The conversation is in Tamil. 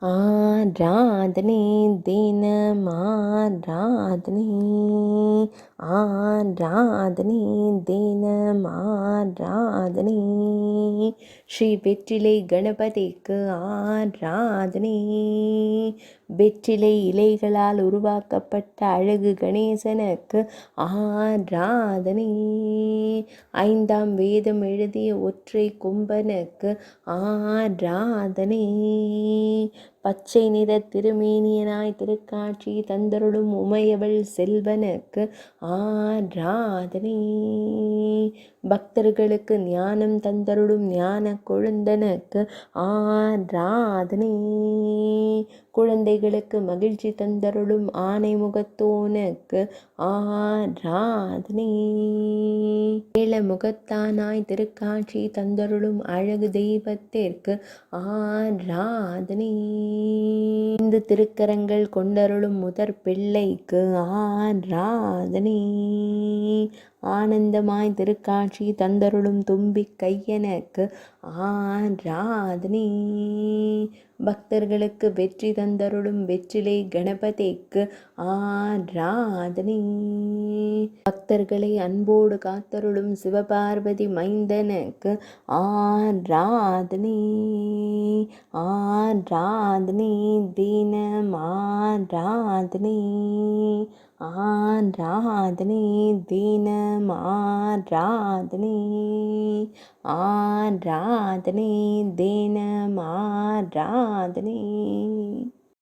ஆராதனை தினமாராதனை, ஆராதனை தினமாராதனை, ஸ்ரீ வெற்றிலை கணபதிக்கு ஆராதனை. வெற்றிலை இலைகளால் உருவாக்கப்பட்ட அழகு கணேசனுக்கு ஆராதனை. 5ஆம் வேதம் எழுதிய ஒற்றை கொம்பனுக்கு ஆராதனை. பச்சை நிற திருமேனியனாய் திருக்காட்சி தந்தருளும் உமையவள் செல்வனுக்கு ஆராதனை. பக்தர்களுக்கு ஞானம் தந்தருளும் ஞான கொழுந்தனுக்கு ஆராதனை. குழந்தைகளுக்கு மகிழ்ச்சி தந்தருளும் ஆனை முகத்தோனுக்கு ஆராதனை. ஏழ முகத்தானாய் திருக்காட்சி தந்தருளும் அழகு தெய்வத்திற்கு ஆராதனை. இந்த திருக்கரங்கள் கொண்டருளும் முதற் பிள்ளைக்கு ஆராதனை. ஆனந்தமாய் திருக்காட்சி தந்தருளும் தும்பி கையனுக்கு ஆராதனை. பக்தர்களுக்கு வெற்றி தந்தருளும் வெற்றிலை கணபதிக்கு ஆராதனை. பக்தர்களை அன்போடு காத்தருளும் சிவபார்வதி மைந்தனுக்கு ஆராதனை. ஆராதனை தினம் ஆராதனை, ஆராதனை தினம் ஆராதனை, ஆராதனை தினம் ஆராதனை.